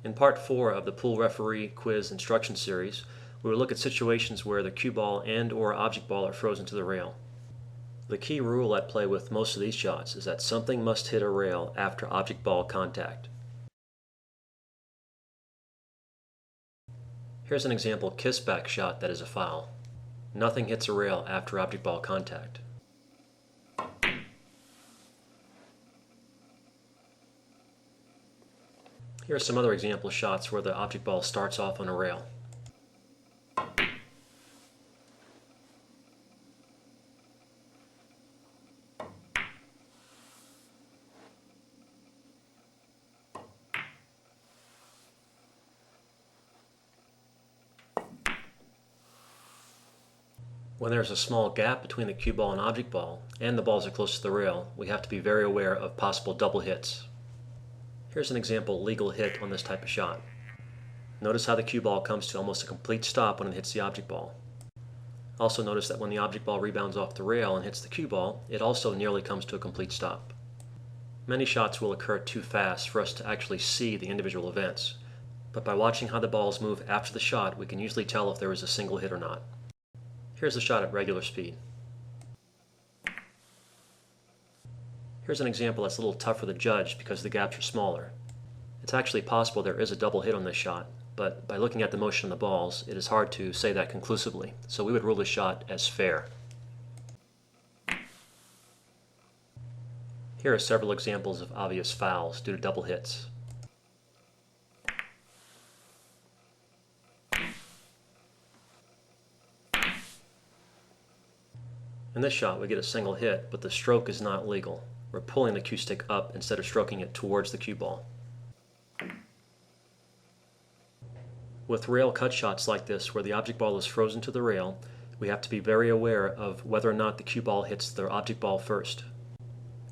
In Part 4 of the Pool Referee Quiz Instruction Series, we will look at situations where the cue ball and/or object ball are frozen to the rail. The key rule at play with most of these shots is that something must hit a rail after object ball contact. Here's an example kiss back shot that is a foul. Nothing hits a rail after object ball contact. Here are some other example shots where the object ball starts off on a rail. When there's a small gap between the cue ball and object ball, and the balls are close to the rail, we have to be very aware of possible double hits. Here's an example legal hit on this type of shot. Notice how the cue ball comes to almost a complete stop when it hits the object ball. Also notice that when the object ball rebounds off the rail and hits the cue ball, it also nearly comes to a complete stop. Many shots will occur too fast for us to actually see the individual events, but by watching how the balls move after the shot, we can usually tell if there was a single hit or not. Here's the shot at regular speed. Here's an example that's a little tougher to judge because the gaps are smaller. It's actually possible there is a double hit on this shot, but by looking at the motion of the balls, it is hard to say that conclusively, so we would rule the shot as fair. Here are several examples of obvious fouls due to double hits. In this shot, we get a single hit, but the stroke is not legal. We're pulling the cue stick up instead of stroking it towards the cue ball. With rail cut shots like this, where the object ball is frozen to the rail, we have to be very aware of whether or not the cue ball hits the object ball first.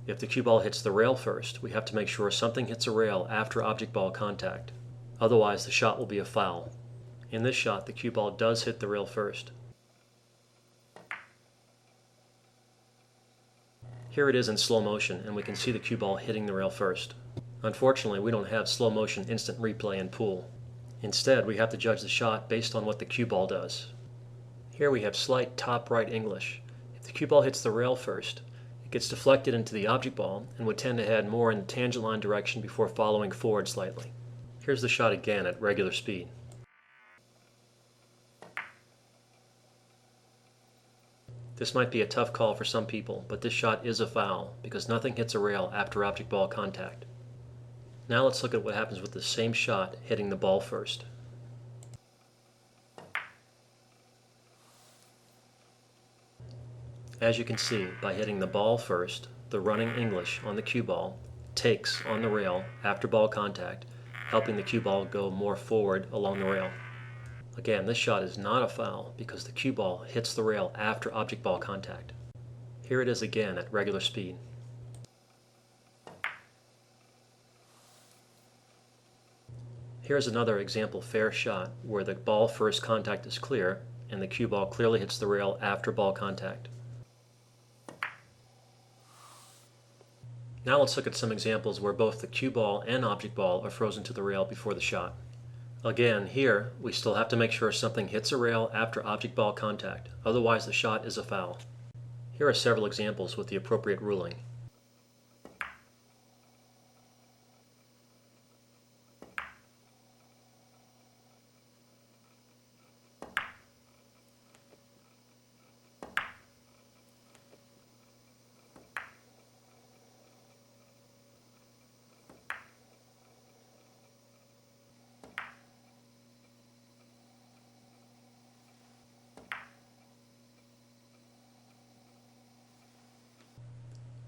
If the cue ball hits the rail first, we have to make sure something hits a rail after object ball contact. Otherwise, the shot will be a foul. In this shot, the cue ball does hit the rail first. Here it is in slow motion, and we can see the cue ball hitting the rail first. Unfortunately, we don't have slow motion instant replay in pool. Instead, we have to judge the shot based on what the cue ball does. Here we have slight top right English. If the cue ball hits the rail first, it gets deflected into the object ball and would tend to head more in the tangent line direction before following forward slightly. Here's the shot again at regular speed. This might be a tough call for some people, but this shot is a foul because nothing hits a rail after object ball contact. Now let's look at what happens with the same shot hitting the ball first. As you can see, by hitting the ball first, the running English on the cue ball takes on the rail after ball contact, helping the cue ball go more forward along the rail. Again, this shot is not a foul because the cue ball hits the rail after object ball contact. Here it is again at regular speed. Here's another example fair shot where the ball first contact is clear and the cue ball clearly hits the rail after ball contact. Now let's look at some examples where both the cue ball and object ball are frozen to the rail before the shot. Again, here, we still have to make sure something hits a rail after object ball contact, otherwise the shot is a foul. Here are several examples with the appropriate ruling.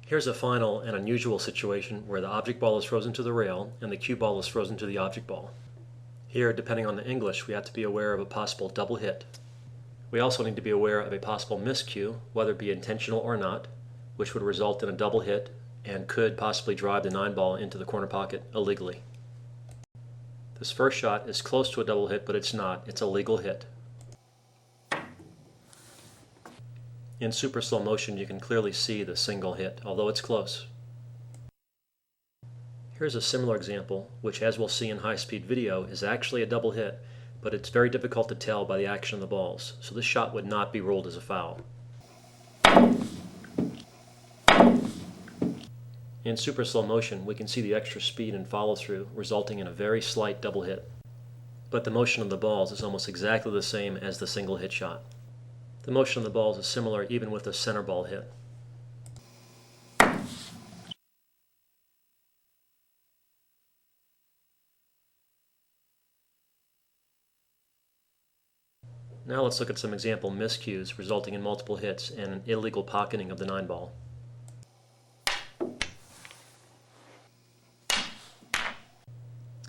Here's a final and unusual situation where the object ball is frozen to the rail and the cue ball is frozen to the object ball. Here, depending on the English, we have to be aware of a possible double hit. We also need to be aware of a possible miscue, whether it be intentional or not, which would result in a double hit and could possibly drive the 9-ball into the corner pocket illegally. This first shot is close to a double hit, but it's not. It's a legal hit. In super slow motion, you can clearly see the single hit, although it's close. Here's a similar example, which as we'll see in high-speed video is actually a double hit, but it's very difficult to tell by the action of the balls, so this shot would not be ruled as a foul. In super slow motion, we can see the extra speed and follow-through, resulting in a very slight double hit. But the motion of the balls is almost exactly the same as the single hit shot. The motion of the balls is similar even with a center ball hit. Now let's look at some example miscues resulting in multiple hits and an illegal pocketing of the 9-ball.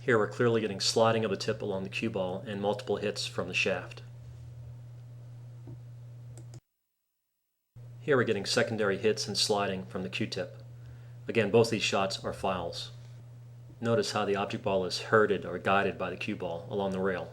Here we're clearly getting sliding of the tip along the cue ball and multiple hits from the shaft. Here we're getting secondary hits and sliding from the cue tip. Again, both these shots are fouls. Notice how the object ball is herded or guided by the cue ball along the rail.